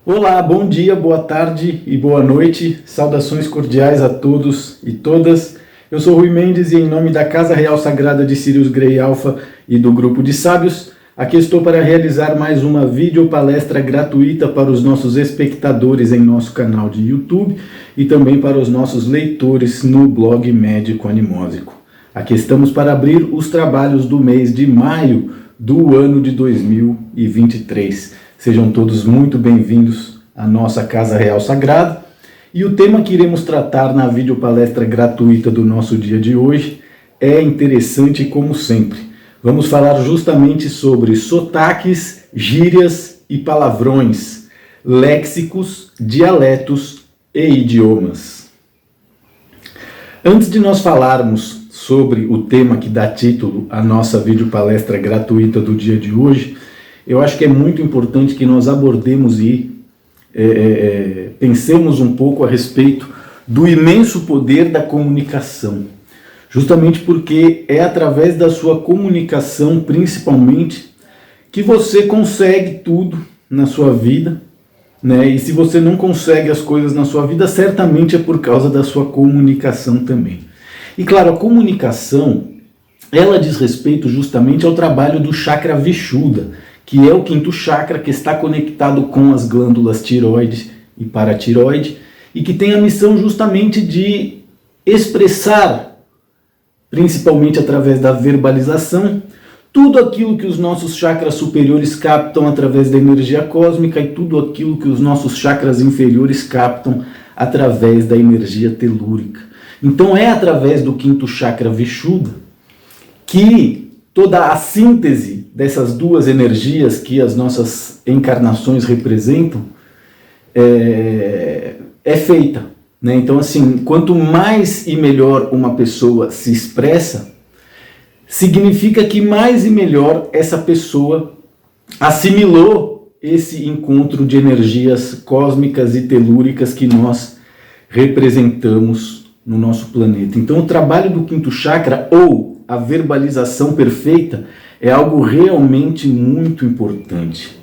Olá, bom dia, boa tarde e boa noite. Saudações cordiais a todos e todas. Eu sou Rui Mendes e em nome da Casa Real Sagrada de Sirius Grey Alpha e do Grupo de Sábios, aqui estou para realizar mais uma videopalestra gratuita para os nossos espectadores em nosso canal de YouTube e também para os nossos leitores no blog Médico Animósico. Aqui estamos para abrir os trabalhos do mês de maio do ano de 2023. Sejam todos muito bem-vindos à nossa Casa Real Sagrada. E o tema que iremos tratar na videopalestra gratuita do nosso dia de hoje é interessante como sempre. Vamos falar justamente sobre sotaques, gírias e palavrões, léxicos, dialetos e idiomas. Antes de nós falarmos sobre o tema que dá título à nossa videopalestra gratuita do dia de hoje, eu acho que é muito importante que nós abordemos e pensemos um pouco a respeito do imenso poder da comunicação. Justamente porque é através da sua comunicação, principalmente, que você consegue tudo na sua vida, né? E se você não consegue as coisas na sua vida, certamente é por causa da sua comunicação também. E claro, a comunicação, ela diz respeito justamente ao trabalho do chakra Vishuddha, que é o quinto chakra que está conectado com as glândulas tireoide e paratireoide, e que tem a missão justamente de expressar, principalmente através da verbalização, tudo aquilo que os nossos chakras superiores captam através da energia cósmica e tudo aquilo que os nossos chakras inferiores captam através da energia telúrica. Então é através do quinto chakra Vishuddha que toda a síntese dessas duas energias que as nossas encarnações representam é feita, né? Então, assim, quanto mais e melhor uma pessoa se expressa, significa que mais e melhor essa pessoa assimilou esse encontro de energias cósmicas e telúricas que nós representamos no nosso planeta. Então, o trabalho do quinto chakra, ou a verbalização perfeita, é algo realmente muito importante.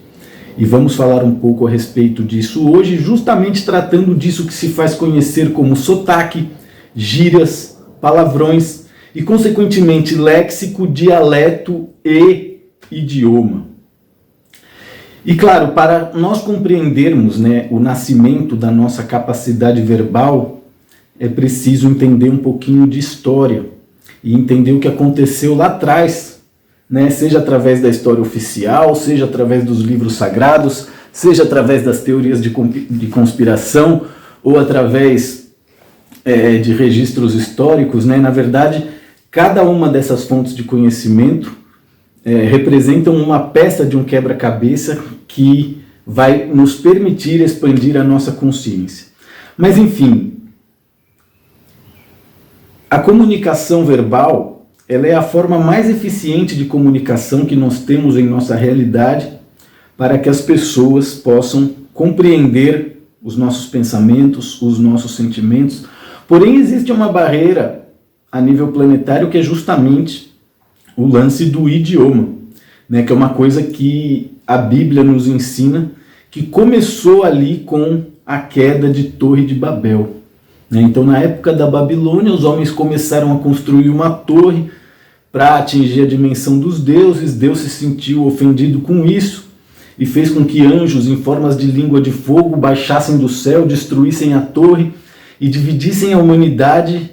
E vamos falar um pouco a respeito disso hoje, justamente tratando disso que se faz conhecer como sotaque, gírias, palavrões e, consequentemente, léxico, dialeto e idioma. E claro, para nós compreendermos, né, o nascimento da nossa capacidade verbal, é preciso entender um pouquinho de história e entender o que aconteceu lá atrás, né? Seja através da história oficial, seja através dos livros sagrados, seja através das teorias de conspiração ou através de registros históricos, né? Na verdade, cada uma dessas fontes de conhecimento representam uma peça de um quebra-cabeça que vai nos permitir expandir a nossa consciência. Mas enfim, a comunicação verbal, ela é a forma mais eficiente de comunicação que nós temos em nossa realidade para que as pessoas possam compreender os nossos pensamentos, os nossos sentimentos. Porém, existe uma barreira a nível planetário que é justamente o lance do idioma, né? Que é uma coisa que a Bíblia nos ensina, que começou ali com a queda de Torre de Babel. Então, na época da Babilônia, os homens começaram a construir uma torre para atingir a dimensão dos deuses. Deus se sentiu ofendido com isso e fez com que anjos em formas de língua de fogo baixassem do céu, destruíssem a torre e dividissem a humanidade,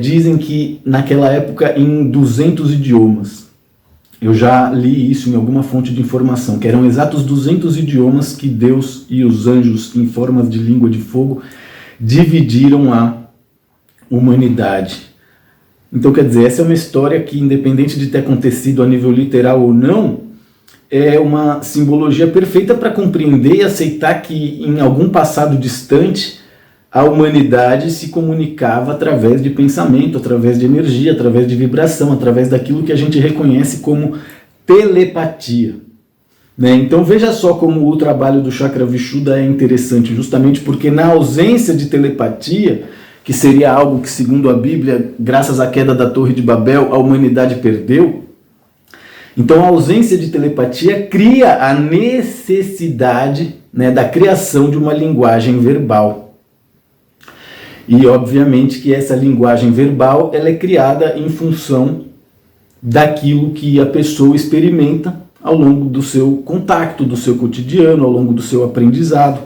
dizem que naquela época, em 200 idiomas. Eu já li isso em alguma fonte de informação, que eram exatos 200 idiomas que Deus e os anjos em formas de língua de fogo dividiram a humanidade. Então, quer dizer, essa é uma história que, independente de ter acontecido a nível literal ou não, é uma simbologia perfeita para compreender e aceitar que, em algum passado distante, a humanidade se comunicava através de pensamento, através de energia, através de vibração, através daquilo que a gente reconhece como telepatia. Então veja só como o trabalho do chakra Vishuddha é interessante, justamente porque na ausência de telepatia, que seria algo que, segundo a Bíblia, graças à queda da Torre de Babel, a humanidade perdeu, Então a ausência de telepatia cria a necessidade, né, da criação de uma linguagem verbal. E obviamente que essa linguagem verbal ela é criada em função daquilo que a pessoa experimenta ao longo do seu contato, do seu cotidiano, ao longo do seu aprendizado,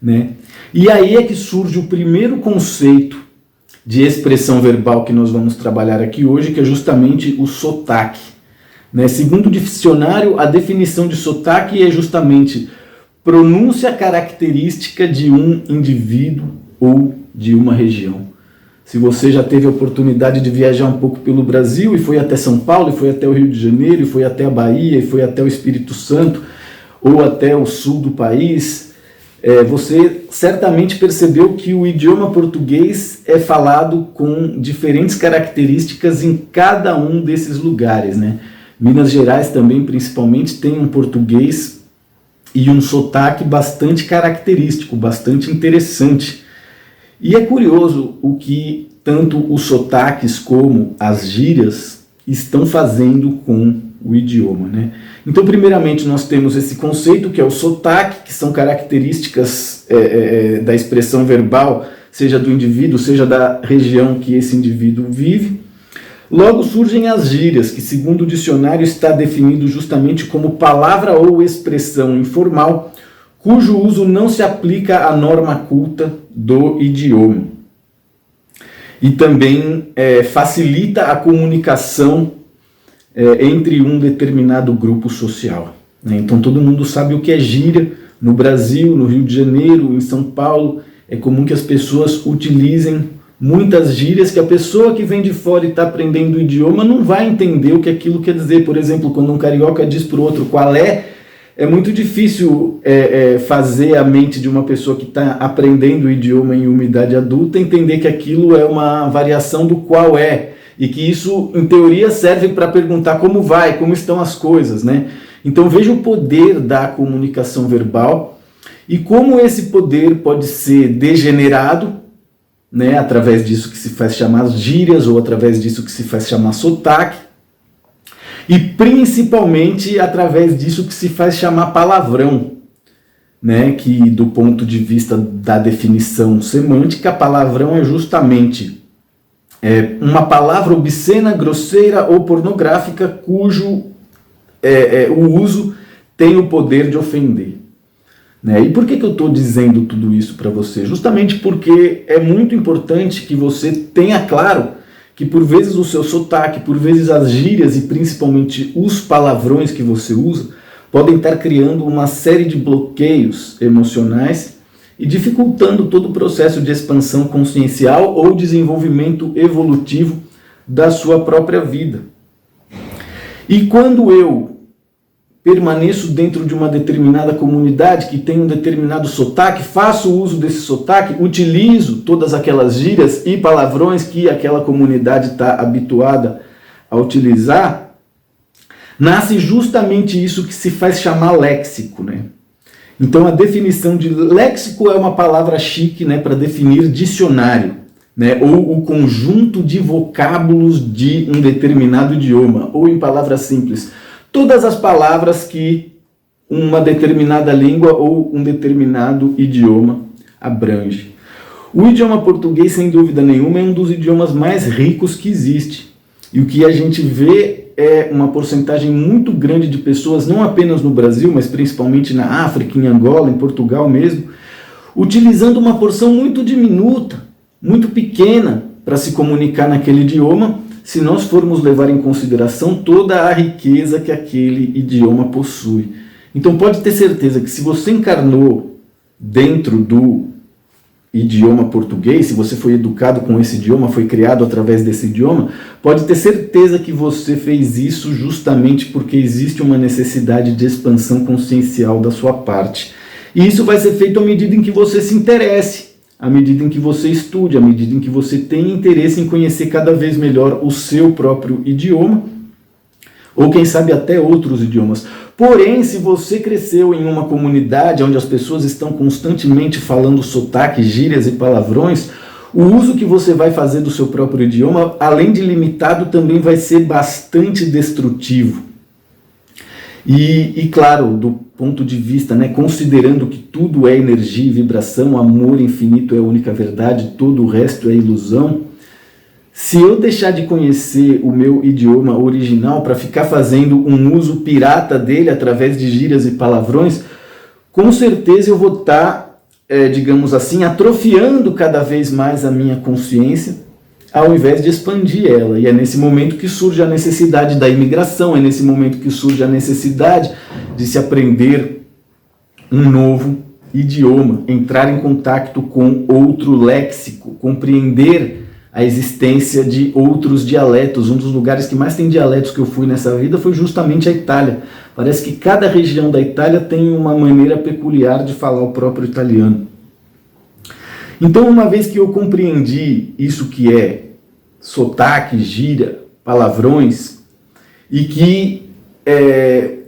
né? E aí é que surge o primeiro conceito de expressão verbal que nós vamos trabalhar aqui hoje, que é justamente o sotaque, né? Segundo o dicionário, a definição de sotaque é justamente pronúncia característica de um indivíduo ou de uma região. Se você já teve a oportunidade de viajar um pouco pelo Brasil e foi até São Paulo, e foi até o Rio de Janeiro, e foi até a Bahia, e foi até o Espírito Santo, ou até o sul do país, você certamente percebeu que o idioma português é falado com diferentes características em cada um desses lugares, né? Minas Gerais também, principalmente, tem um português e um sotaque bastante característico, bastante interessante. E é curioso o que tanto os sotaques como as gírias estão fazendo com o idioma, né? Então, primeiramente, nós temos esse conceito que é o sotaque, que são características da expressão verbal, seja do indivíduo, seja da região que esse indivíduo vive. Logo surgem as gírias, que segundo o dicionário está definido justamente como palavra ou expressão informal, cujo uso não se aplica à norma culta do idioma. E também facilita a comunicação entre um determinado grupo social, né? Então todo mundo sabe o que é gíria. No Brasil, no Rio de Janeiro, em São Paulo, é comum que as pessoas utilizem muitas gírias que a pessoa que vem de fora e está aprendendo o idioma não vai entender o que aquilo quer dizer. Por exemplo, quando um carioca diz para o outro qual é muito difícil fazer a mente de uma pessoa que está aprendendo o idioma em uma idade adulta entender que aquilo é uma variação do qual é, e que isso, em teoria, serve para perguntar como vai, como estão as coisas, né? Então veja o poder da comunicação verbal e como esse poder pode ser degenerado, né, através disso que se faz chamar gírias ou através disso que se faz chamar sotaque, e principalmente através disso que se faz chamar palavrão, né, que do ponto de vista da definição semântica, palavrão é justamente uma palavra obscena, grosseira ou pornográfica cujo o uso tem o poder de ofender. Né? E por que eu estou dizendo tudo isso para você? Justamente porque é muito importante que você tenha claro que por vezes o seu sotaque, por vezes as gírias e principalmente os palavrões que você usa podem estar criando uma série de bloqueios emocionais e dificultando todo o processo de expansão consciencial ou desenvolvimento evolutivo da sua própria vida. E quando eu permaneço dentro de uma determinada comunidade que tem um determinado sotaque, faço uso desse sotaque, utilizo todas aquelas gírias e palavrões que aquela comunidade está habituada a utilizar, nasce justamente isso que se faz chamar léxico, né? Então a definição de léxico é uma palavra chique, né, para definir dicionário, né, ou o conjunto de vocábulos de um determinado idioma, ou em palavras simples, todas as palavras que uma determinada língua ou um determinado idioma abrange. O idioma português, sem dúvida nenhuma, é um dos idiomas mais ricos que existe. E o que a gente vê é uma porcentagem muito grande de pessoas, não apenas no Brasil, mas principalmente na África, em Angola, em Portugal mesmo, utilizando uma porção muito diminuta, muito pequena, para se comunicar naquele idioma, se nós formos levar em consideração toda a riqueza que aquele idioma possui. Então pode ter certeza que se você encarnou dentro do idioma português, se você foi educado com esse idioma, foi criado através desse idioma, pode ter certeza que você fez isso justamente porque existe uma necessidade de expansão consciencial da sua parte. E isso vai ser feito à medida em que você se interesse, à medida em que você estude, à medida em que você tenha interesse em conhecer cada vez melhor o seu próprio idioma, ou quem sabe até outros idiomas. Porém, se você cresceu em uma comunidade onde as pessoas estão constantemente falando sotaque, gírias e palavrões, o uso que você vai fazer do seu próprio idioma, além de limitado, também vai ser bastante destrutivo. E claro, do ponto de vista, né, considerando que tudo é energia e vibração, amor infinito é a única verdade, todo o resto é ilusão, se eu deixar de conhecer o meu idioma original para ficar fazendo um uso pirata dele através de gírias e palavrões, com certeza eu vou estar, digamos assim, atrofiando cada vez mais a minha consciência, ao invés de expandir ela. E é nesse momento que surge a necessidade da imigração, é nesse momento que surge a necessidade de se aprender um novo idioma, entrar em contato com outro léxico, compreender a existência de outros dialetos. Um dos lugares que mais tem dialetos que eu fui nessa vida foi justamente a Itália. Parece que cada região da Itália tem uma maneira peculiar de falar o próprio italiano. Então, uma vez que eu compreendi isso que é sotaque, gíria, palavrões, e que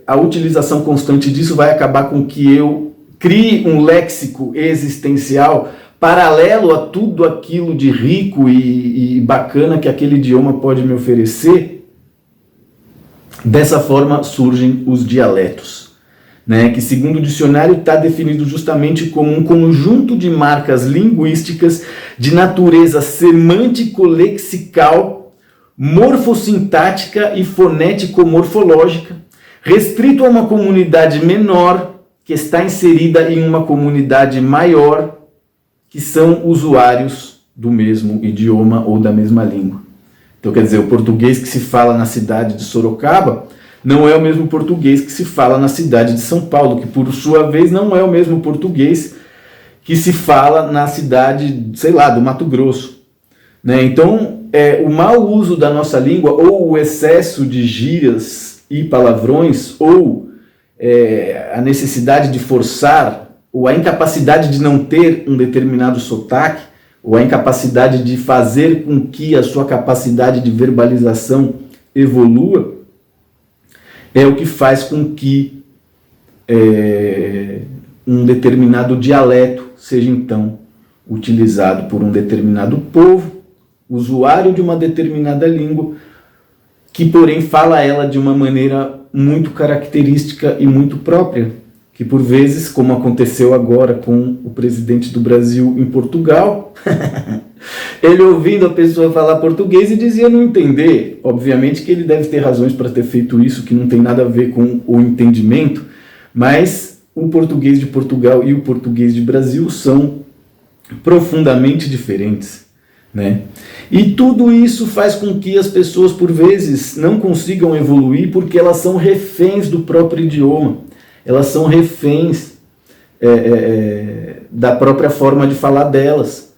a utilização constante disso vai acabar com que eu crie um léxico existencial paralelo a tudo aquilo de rico e bacana que aquele idioma pode me oferecer, dessa forma surgem os dialetos, né, que segundo o dicionário está definido justamente como um conjunto de marcas linguísticas de natureza semântico-lexical, morfossintática e fonético-morfológica, restrito a uma comunidade menor que está inserida em uma comunidade maior, que são usuários do mesmo idioma ou da mesma língua. Então, quer dizer, o português que se fala na cidade de Sorocaba não é o mesmo português que se fala na cidade de São Paulo, que por sua vez não é o mesmo português que se fala na cidade, sei lá, do Mato Grosso, né? Então, o mau uso da nossa língua, ou o excesso de gírias e palavrões, ou a necessidade de forçar, ou a incapacidade de não ter um determinado sotaque, ou a incapacidade de fazer com que a sua capacidade de verbalização evolua, é o que faz com que um determinado dialeto seja então utilizado por um determinado povo, usuário de uma determinada língua, que porém fala ela de uma maneira muito característica e muito própria, que por vezes, como aconteceu agora com o presidente do Brasil em Portugal, ele ouvindo a pessoa falar português e dizia não entender. Obviamente que ele deve ter razões para ter feito isso, que não tem nada a ver com o entendimento, mas o português de Portugal e o português de Brasil são profundamente diferentes, né? E tudo isso faz com que as pessoas, por vezes, não consigam evoluir porque elas são reféns do próprio idioma. Elas são reféns da própria forma de falar delas.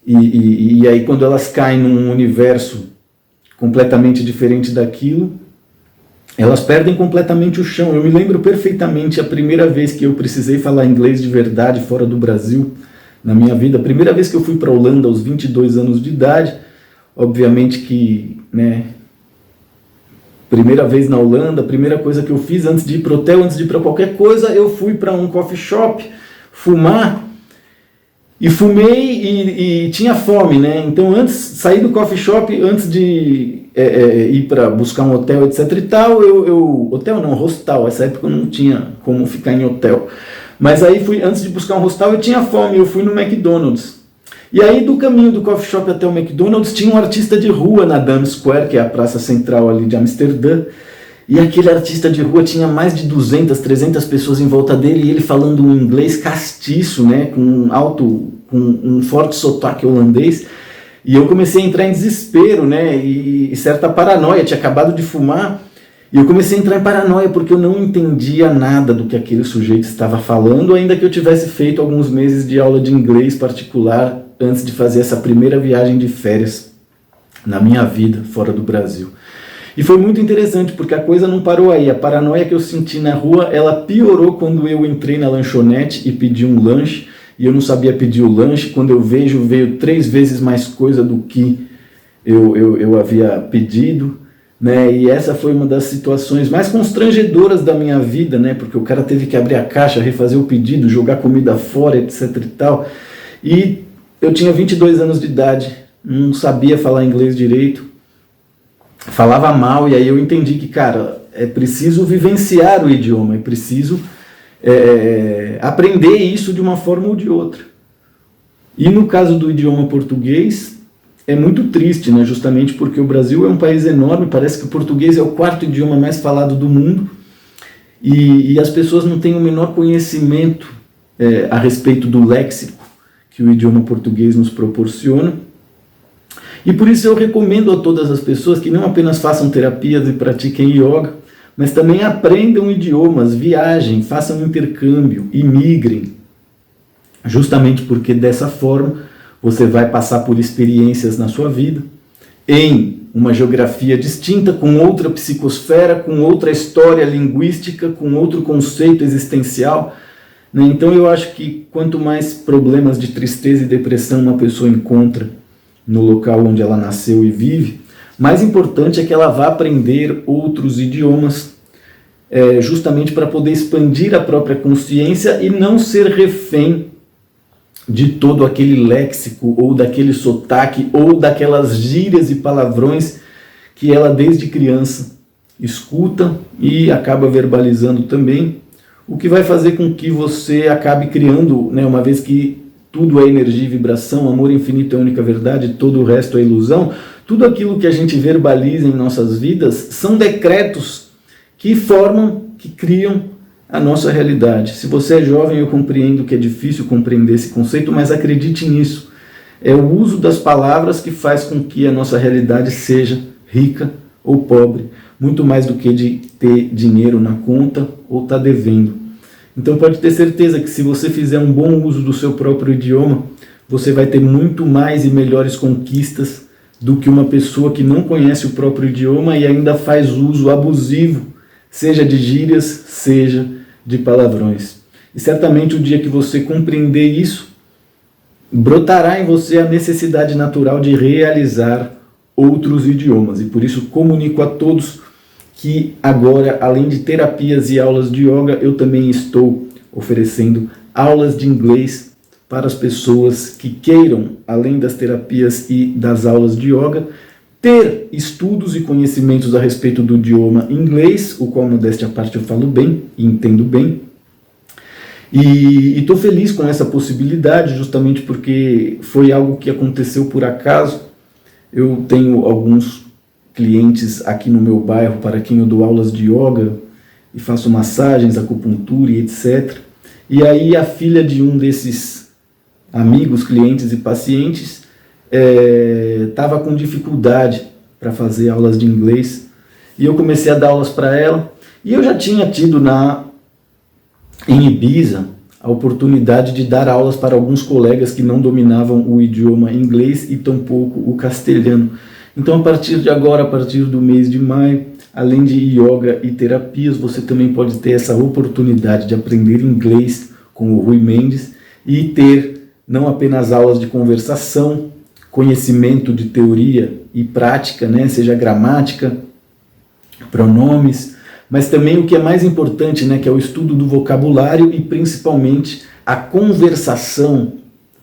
E aí quando elas caem num universo completamente diferente daquilo, elas perdem completamente o chão. Eu me lembro perfeitamente a primeira vez que eu precisei falar inglês de verdade fora do Brasil, na minha vida. A primeira vez que eu fui para a Holanda aos 22 anos de idade, obviamente que, né, primeira vez na Holanda, a primeira coisa que eu fiz antes de ir para o hotel, antes de ir para qualquer coisa, eu fui para um coffee shop fumar. E fumei e tinha fome, né? Então, saí do coffee shop, antes de ir para buscar um hotel, etc e tal, hotel não, hostal, essa época eu não tinha como ficar em hotel. Mas aí, antes de buscar um hostal, eu tinha fome, eu fui no McDonald's. E aí, do caminho do coffee shop até o McDonald's, tinha um artista de rua na Dam Square, que é a praça central ali de Amsterdã. E aquele artista de rua tinha mais de 200, 300 pessoas em volta dele, e ele falando um inglês castiço, né, com um forte sotaque holandês. E eu comecei a entrar em desespero, né, e certa paranoia, tinha acabado de fumar, e eu comecei a entrar em paranoia, porque eu não entendia nada do que aquele sujeito estava falando, ainda que eu tivesse feito alguns meses de aula de inglês particular, antes de fazer essa primeira viagem de férias na minha vida, fora do Brasil. E foi muito interessante, porque a coisa não parou aí. A paranoia que eu senti na rua, ela piorou quando eu entrei na lanchonete e pedi um lanche, e eu não sabia pedir o lanche. Quando eu veio 3 vezes mais coisa do que eu havia pedido, né? E essa foi uma das situações mais constrangedoras da minha vida, né? Porque o cara teve que abrir a caixa, refazer o pedido, jogar comida fora, etc e tal. E eu tinha 22 anos de idade, não sabia falar inglês direito, falava mal, e aí eu entendi que, cara, é preciso vivenciar o idioma, é preciso aprender isso de uma forma ou de outra. E no caso do idioma português, é muito triste, né? Justamente porque o Brasil é um país enorme, parece que o português é o 4º idioma mais falado do mundo, e as pessoas não têm o menor conhecimento a respeito do léxico que o idioma português nos proporciona. E por isso eu recomendo a todas as pessoas que não apenas façam terapias e pratiquem yoga, mas também aprendam idiomas, viajem, façam intercâmbio e migrem. Justamente porque dessa forma você vai passar por experiências na sua vida, em uma geografia distinta, com outra psicosfera, com outra história linguística, com outro conceito existencial. Então eu acho que quanto mais problemas de tristeza e depressão uma pessoa encontra no local onde ela nasceu e vive, mais importante é que ela vá aprender outros idiomas, justamente para poder expandir a própria consciência e não ser refém de todo aquele léxico, ou daquele sotaque, ou daquelas gírias e palavrões que ela desde criança escuta e acaba verbalizando também, o que vai fazer com que você acabe criando, né, uma vez que tudo é energia e vibração, amor infinito é a única verdade, todo o resto é ilusão, tudo aquilo que a gente verbaliza em nossas vidas são decretos que formam, que criam a nossa realidade. Se você é jovem, eu compreendo que é difícil compreender esse conceito, mas acredite nisso. É o uso das palavras que faz com que a nossa realidade seja rica ou pobre, muito mais do que de ter dinheiro na conta ou estar devendo. Então pode ter certeza que se você fizer um bom uso do seu próprio idioma, você vai ter muito mais e melhores conquistas do que uma pessoa que não conhece o próprio idioma e ainda faz uso abusivo, seja de gírias, seja de palavrões. E certamente o dia que você compreender isso, brotará em você a necessidade natural de realizar outros idiomas. E por isso comunico a todos que agora, além de terapias e aulas de yoga, eu também estou oferecendo aulas de inglês para as pessoas que queiram, além das terapias e das aulas de yoga, ter estudos e conhecimentos a respeito do idioma inglês, o qual, modéstia à parte, eu falo bem e entendo bem. E estou feliz com essa possibilidade, justamente porque foi algo que aconteceu por acaso. Eu tenho alguns clientes aqui no meu bairro para quem eu dou aulas de yoga e faço massagens, acupuntura e etc. E aí a filha de um desses amigos, clientes e pacientes estava com dificuldade para fazer aulas de inglês e eu comecei a dar aulas para ela e eu já tinha tido em Ibiza a oportunidade de dar aulas para alguns colegas que não dominavam o idioma inglês e tampouco o castelhano. Então a partir de agora, a partir do mês de maio, além de yoga e terapias, você também pode ter essa oportunidade de aprender inglês com o Rui Mendes e ter não apenas aulas de conversação, conhecimento de teoria e prática, né, seja gramática, pronomes, mas também o que é mais importante, né, que é o estudo do vocabulário e principalmente a conversação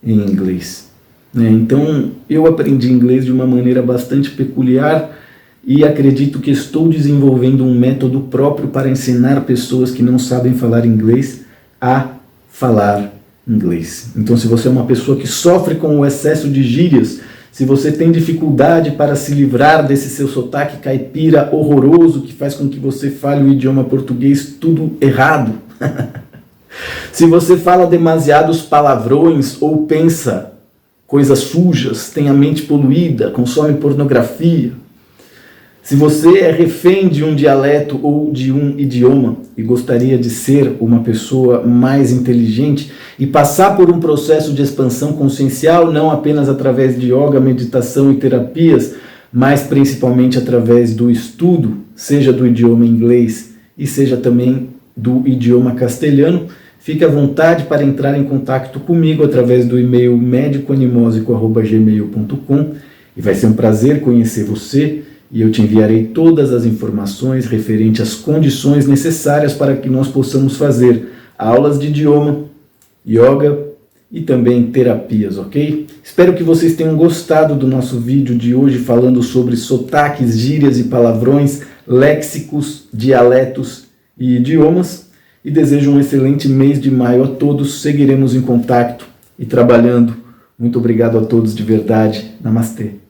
em inglês. Então eu aprendi inglês de uma maneira bastante peculiar e acredito que estou desenvolvendo um método próprio para ensinar pessoas que não sabem falar inglês a falar inglês. Então, se você é uma pessoa que sofre com o excesso de gírias, se você tem dificuldade para se livrar desse seu sotaque caipira horroroso que faz com que você fale o idioma português tudo errado, se você fala demasiados palavrões ou pensa coisas sujas, tem a mente poluída, consome pornografia, se você é refém de um dialeto ou de um idioma e gostaria de ser uma pessoa mais inteligente e passar por um processo de expansão consciencial, não apenas através de yoga, meditação e terapias, mas principalmente através do estudo, seja do idioma inglês e seja também do idioma castelhano, fique à vontade para entrar em contato comigo através do e-mail medicoanimosico@gmail.com e vai ser um prazer conhecer você. E eu te enviarei todas as informações referentes às condições necessárias para que nós possamos fazer aulas de idioma, yoga e também terapias, ok? Espero que vocês tenham gostado do nosso vídeo de hoje falando sobre sotaques, gírias e palavrões léxicos, dialetos e idiomas. E desejo um excelente mês de maio a todos. Seguiremos em contato e trabalhando. Muito obrigado a todos de verdade. Namastê.